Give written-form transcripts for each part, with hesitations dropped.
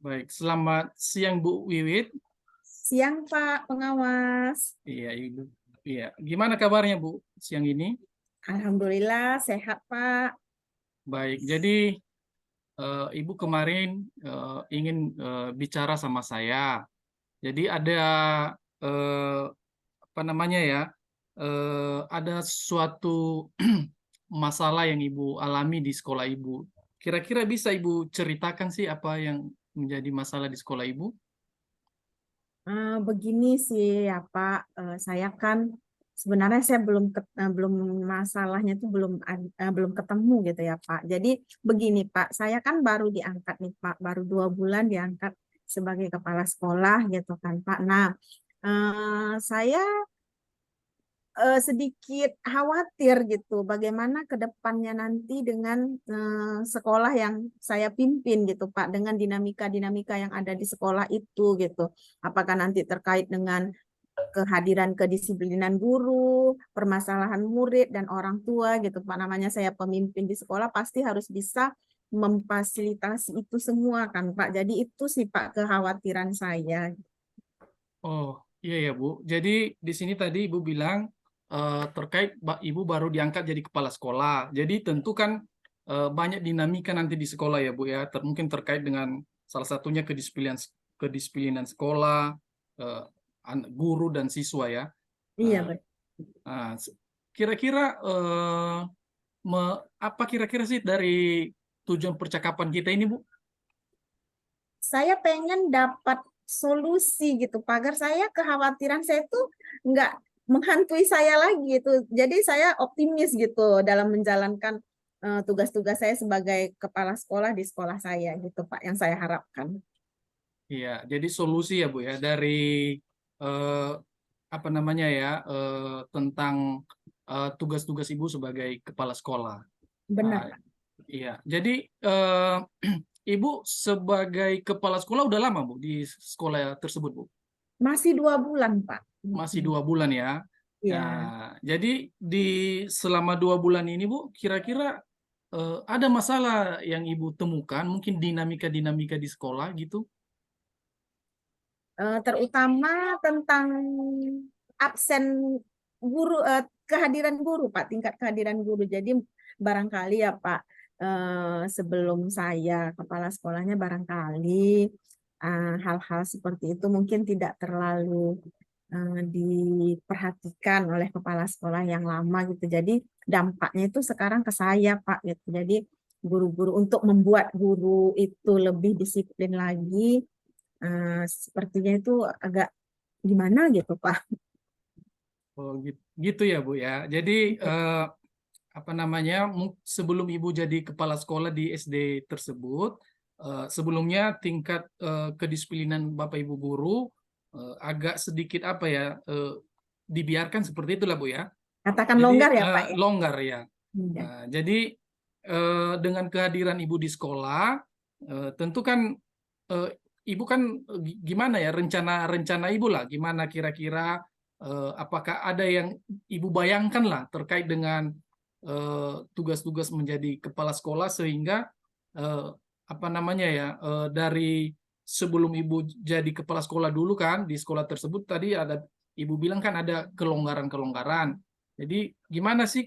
Baik, selamat siang Bu Wiwit. Siang Pak Pengawas. Iya, Ibu. Iya, gimana kabarnya Bu siang ini? Alhamdulillah sehat Pak. Baik, jadi Ibu kemarin ingin bicara sama saya. Jadi ada eh, apa namanya ya? Ada suatu masalah yang Ibu alami di sekolah Ibu. Kira-kira bisa Ibu ceritakan sih apa yang menjadi masalah di sekolah Ibu? Begini sih ya Pak, saya kan sebenarnya saya belum masalahnya itu belum ketemu gitu ya Pak. Jadi begini Pak, saya kan baru diangkat nih Pak, baru 2 bulan diangkat sebagai kepala sekolah gitu kan Pak. Nah, saya sedikit khawatir gitu bagaimana ke depannya nanti dengan sekolah yang saya pimpin gitu Pak, dengan dinamika-dinamika yang ada di sekolah itu gitu. Apakah nanti terkait dengan kehadiran kedisiplinan guru, permasalahan murid dan orang tua gitu Pak. Namanya saya pemimpin di sekolah pasti harus bisa memfasilitasi itu semua kan Pak. Jadi itu sih Pak kekhawatiran saya. Oh, iya ya Bu. Jadi di sini tadi Ibu bilang terkait Ibu baru diangkat jadi kepala sekolah. Jadi tentu kan banyak dinamika nanti di sekolah ya Bu ya. Mungkin terkait dengan salah satunya kedisiplinan sekolah, eh, guru dan siswa ya. Iya, Nah, Pak. nah, kira-kira apa kira-kira sih dari tujuan percakapan kita ini Bu? Saya pengen dapat solusi gitu, Pak, agar saya kekhawatiran saya tuh nggak menghantui saya lagi gitu. Jadi saya optimis gitu dalam menjalankan tugas-tugas saya sebagai kepala sekolah di sekolah saya gitu, Pak, yang saya harapkan. Iya, jadi solusi ya Bu ya dari eh, apa namanya ya tentang tugas-tugas Ibu sebagai kepala sekolah. Ah, Benar, Pak. iya, jadi eh, Ibu sebagai kepala sekolah udah lama Bu di sekolah tersebut Bu? Masih 2 bulan, Pak. Masih 2 bulan ya. Ya. Nah, jadi di selama 2 bulan ini Bu, kira-kira ada masalah yang Ibu temukan, mungkin dinamika-dinamika di sekolah gitu? Terutama tentang absen guru, kehadiran guru, Pak, tingkat kehadiran guru. Jadi barangkali ya Pak, sebelum saya kepala sekolahnya barangkali hal-hal seperti itu mungkin tidak terlalu diperhatikan oleh kepala sekolah yang lama gitu. Jadi dampaknya itu sekarang ke saya Pak gitu. Jadi guru-guru untuk membuat guru itu lebih disiplin lagi, sepertinya itu agak gimana gitu, Pak. Oh, gitu ya Bu ya. Jadi apa namanya sebelum Ibu jadi kepala sekolah di SD tersebut, sebelumnya tingkat kedisiplinan Bapak Ibu guru agak sedikit apa ya dibiarkan seperti itulah Bu ya. Katakan Jadi longgar ya, Pak ya. longgar ya. Iya. Nah, jadi dengan kehadiran Ibu di sekolah, tentu kan eh, Ibu kan gimana ya rencana-rencana Ibu lah, gimana kira-kira apakah ada yang Ibu bayangkan lah terkait dengan tugas-tugas menjadi kepala sekolah sehingga eh, apa namanya ya dari sebelum Ibu jadi kepala sekolah dulu kan di sekolah tersebut tadi ada Ibu bilang kan ada kelonggaran-kelonggaran. Jadi gimana sih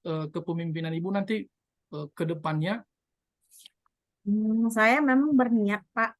kepemimpinan Ibu nanti ke depannya? Saya memang berniat, Pak,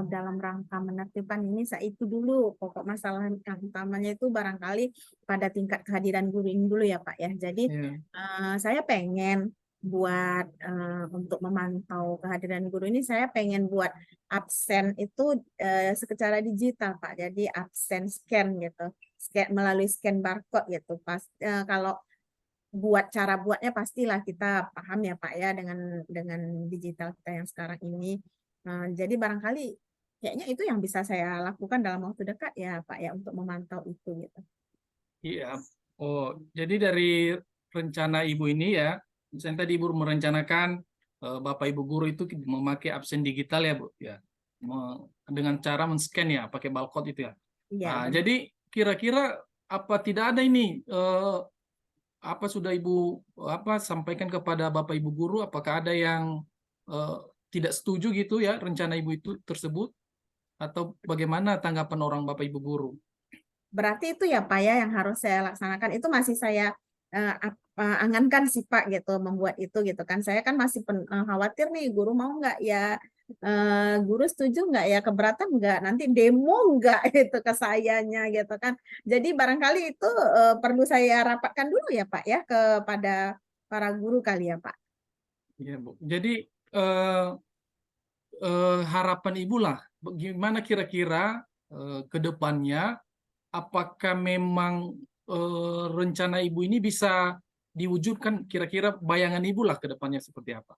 dalam rangka menertibkan ini, saya itu dulu. Pokok masalah yang utamanya itu barangkali pada tingkat kehadiran guru ini dulu ya, Pak ya. Jadi Ya. saya pengen buat untuk memantau kehadiran guru ini, saya pengen buat absen itu secara digital, Pak. Jadi absen scan gitu, scan melalui scan barcode gitu. Pas kalau buat cara buatnya pastilah kita paham ya Pak ya dengan digital kita yang sekarang ini. Jadi barangkali kayaknya itu yang bisa saya lakukan dalam waktu dekat ya Pak ya untuk memantau itu gitu. Iya. Oh, jadi dari rencana Ibu ini ya, misalnya tadi Ibu merencanakan Bapak Ibu guru itu memakai absen digital ya, Bu, ya. Dengan cara men-scan ya, pakai barcode itu ya. Iya Nah, benar. jadi kira-kira apa tidak ada ini apa sudah Ibu apa sampaikan kepada Bapak Ibu guru apakah ada yang eh, tidak setuju gitu ya rencana ibu itu tersebut, atau bagaimana tanggapan orang bapak ibu guru? Berarti itu ya Pak ya yang harus saya laksanakan. Itu masih saya angankan sih Pak gitu, membuat itu gitu kan. Saya kan masih khawatir nih guru mau nggak ya, guru setuju nggak ya, keberatan nggak, nanti demo nggak itu ke sayanya gitu kan. Jadi barangkali itu perlu saya rapatkan dulu ya Pak ya kepada para guru kali ya Pak. Ya, Bu. Jadi eh, harapan ibu lah, bagaimana kira-kira ke depannya, apakah memang rencana ibu ini bisa diwujudkan, kira-kira bayangan ibu lah ke depannya seperti apa?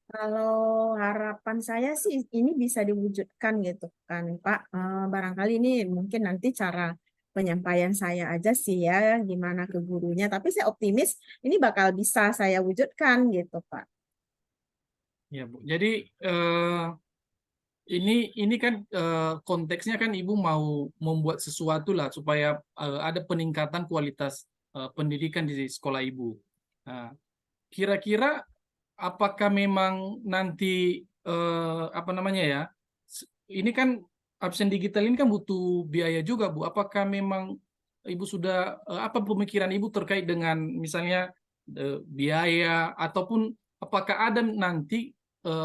Kalau harapan saya sih ini bisa diwujudkan gitu kan Pak. Barangkali ini mungkin nanti cara penyampaian saya aja sih ya gimana ke gurunya. Tapi saya optimis ini bakal bisa saya wujudkan gitu Pak. Ya, Bu. Jadi ini kan konteksnya kan ibu mau membuat sesuatu lah supaya ada peningkatan kualitas pendidikan di sekolah ibu. Nah, kira-kira apakah memang nanti apa namanya ya? Ini kan absen digital ini kan butuh biaya juga, Bu. Apakah memang Ibu sudah apa pemikiran Ibu terkait dengan misalnya biaya, ataupun apakah ada nanti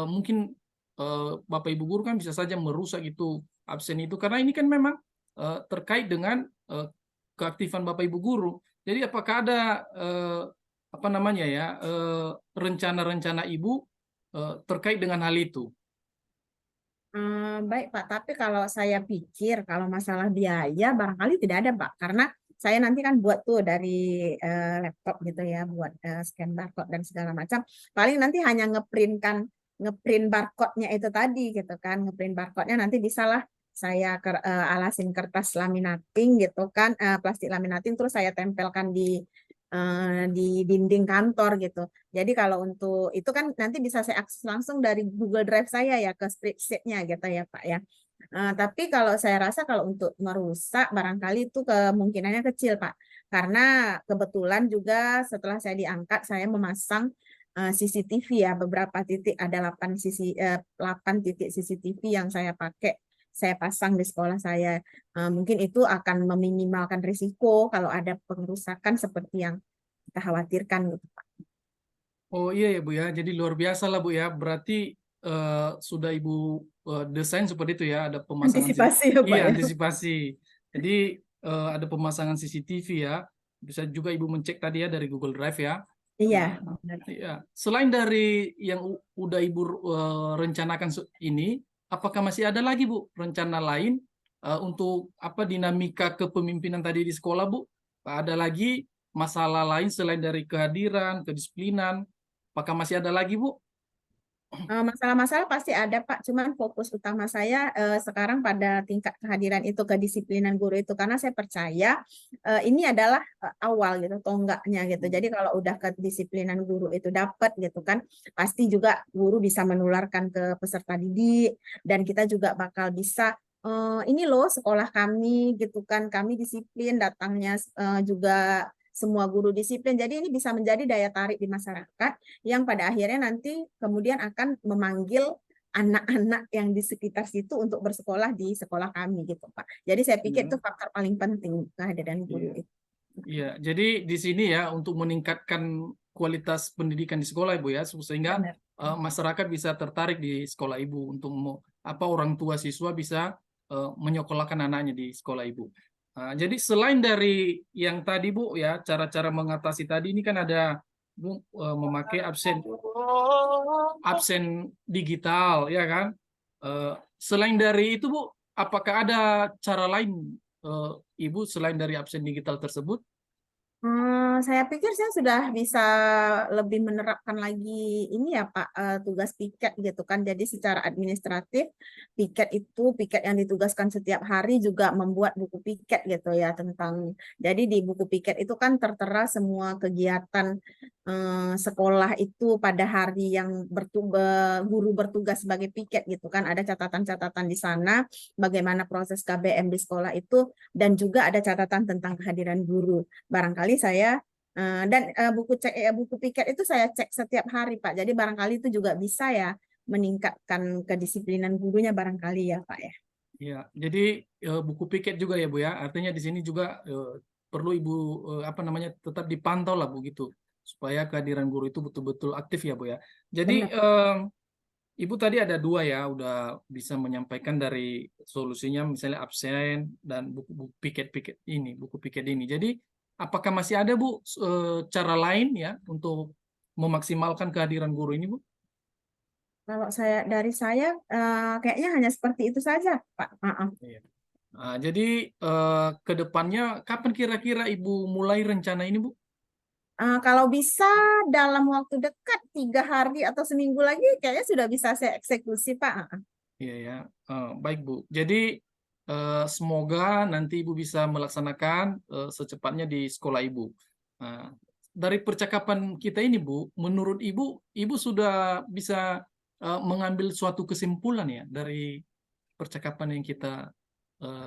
mungkin Bapak Ibu guru kan bisa saja merusak itu absen itu, karena ini kan memang terkait dengan keaktifan Bapak Ibu guru. Jadi apakah ada apa namanya ya, rencana-rencana Ibu terkait dengan hal itu? Baik Pak, tapi kalau saya pikir kalau masalah biaya barangkali tidak ada Pak, karena saya nanti kan buat tuh dari laptop gitu ya, buat scan barcode dan segala macam. Paling nanti hanya ngeprint barcode-nya itu tadi gitu kan, ngeprint barcode-nya nanti bisalah saya alasin kertas laminating gitu kan, plastik laminating terus saya tempelkan di dinding kantor gitu. Jadi kalau untuk itu kan nanti bisa saya akses langsung dari Google Drive saya ya ke spreadsheet-nya gitu ya Pak ya. Tapi kalau saya rasa kalau untuk merusak barangkali itu kemungkinannya kecil Pak. Karena kebetulan juga setelah saya diangkat saya memasang CCTV ya beberapa titik, ada 8 titik CCTV yang saya pasang di sekolah saya. Mungkin itu akan meminimalkan risiko kalau ada pengerusakan seperti yang kita khawatirkan gitu Pak. Oh iya ya Bu ya, jadi luar biasa lah Bu ya. Berarti sudah Ibu desain seperti itu ya, ada pemasangan Antisipasi ya iya Pak ya. antisipasi. Jadi ada pemasangan CCTV ya. Bisa juga Ibu mencek tadi ya dari Google Drive ya. Iya, Nah, benar. iya. Selain dari yang udah Ibu rencanakan ini, apakah masih ada lagi Bu rencana lain untuk apa dinamika kepemimpinan tadi di sekolah Bu? Ada lagi masalah lain selain dari kehadiran, kedisiplinan? Apakah masih ada lagi Bu? Masalah-masalah pasti ada Pak, cuman fokus utama saya sekarang pada tingkat kehadiran itu, kedisiplinan guru itu, karena saya percaya ini adalah awal gitu, tonggaknya gitu. Jadi kalau udah kedisiplinan guru itu dapat gitu kan, pasti juga guru bisa menularkan ke peserta didik, dan kita juga bakal bisa ini loh sekolah kami gitu kan, kami disiplin, datangnya juga semua guru disiplin. Jadi ini bisa menjadi daya tarik di masyarakat yang pada akhirnya nanti kemudian akan memanggil anak-anak yang di sekitar situ untuk bersekolah di sekolah kami gitu Pak. Jadi saya pikir itu Hmm, faktor paling penting kehadiran iya. guru itu. Iya, jadi di sini ya untuk meningkatkan kualitas pendidikan di sekolah Ibu ya, sehingga Benar. masyarakat bisa tertarik di sekolah Ibu, untuk apa orang tua siswa bisa menyekolahkan anaknya di sekolah Ibu. Jadi selain dari yang tadi Bu ya, cara-cara mengatasi tadi ini kan ada Bu memakai absen absen digital ya kan. Selain dari itu Bu, apakah ada cara lain eh, Ibu selain dari absen digital tersebut? Saya pikir saya sudah bisa lebih menerapkan lagi ini ya Pak, tugas piket gitu kan. Jadi secara administratif piket yang ditugaskan setiap hari juga membuat buku piket gitu ya tentang. Jadi di buku piket itu kan tertera semua kegiatan sekolah itu pada hari yang guru bertugas sebagai piket gitu kan. Ada catatan-catatan di sana bagaimana proses KBM di sekolah itu, dan juga ada catatan tentang kehadiran guru. Barangkali saya dan buku piket itu saya cek setiap hari Pak. Jadi barangkali itu juga bisa ya meningkatkan kedisiplinan gurunya barangkali ya Pak ya. Ya, jadi buku piket juga ya Bu ya. Artinya di sini juga perlu Ibu apa namanya tetap dipantau lah Bu gitu, supaya kehadiran guru itu betul-betul aktif ya Bu ya. Jadi Benar. Ibu tadi ada dua ya, udah bisa menyampaikan dari solusinya misalnya absen dan buku piket-piket ini, buku piket ini. Jadi apakah masih ada Bu cara lain ya untuk memaksimalkan kehadiran guru ini Bu? Kalau dari saya kayaknya hanya seperti itu saja Pak. Maaf. Iya. Nah, jadi ke depannya kapan kira-kira Ibu mulai rencana ini Bu? Kalau bisa dalam waktu dekat 3 hari atau seminggu lagi kayaknya sudah bisa saya eksekusi Pak. Iya ya. Baik Bu. Jadi semoga nanti Ibu bisa melaksanakan secepatnya di sekolah Ibu. Nah, dari percakapan kita ini Bu, menurut Ibu, Ibu sudah bisa mengambil suatu kesimpulan ya dari percakapan yang kita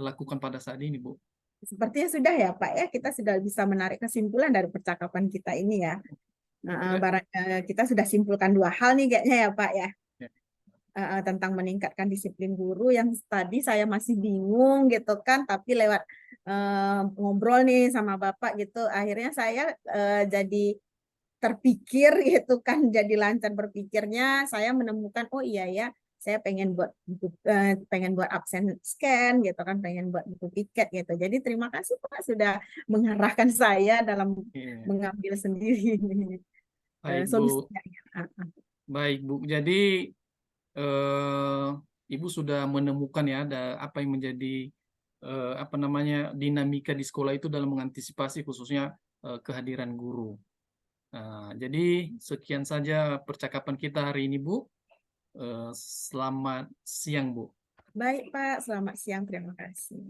lakukan pada saat ini Bu. Sepertinya sudah ya Pak ya, kita sudah bisa menarik kesimpulan dari percakapan kita ini ya. Eh, Kita sudah simpulkan 2 hal nih kayaknya ya Pak ya. ya. Tentang meningkatkan disiplin guru yang tadi saya masih bingung gitu kan, tapi lewat ngobrol nih sama Bapak gitu, akhirnya saya jadi terpikir gitu kan, jadi lancar berpikirnya, saya menemukan oh iya ya, saya pengen buat absen scan gitu kan, pengen buat buku piket gitu. Jadi terima kasih Pak sudah mengarahkan saya dalam Iya. mengambil sendiri Baik Bu. solusinya. Baik Bu. Jadi eh, Ibu sudah menemukan ya ada apa yang menjadi apa namanya dinamika di sekolah itu dalam mengantisipasi khususnya kehadiran guru. Nah, jadi sekian saja percakapan kita hari ini Bu. Selamat siang Bu. Baik Pak, selamat siang, terima kasih.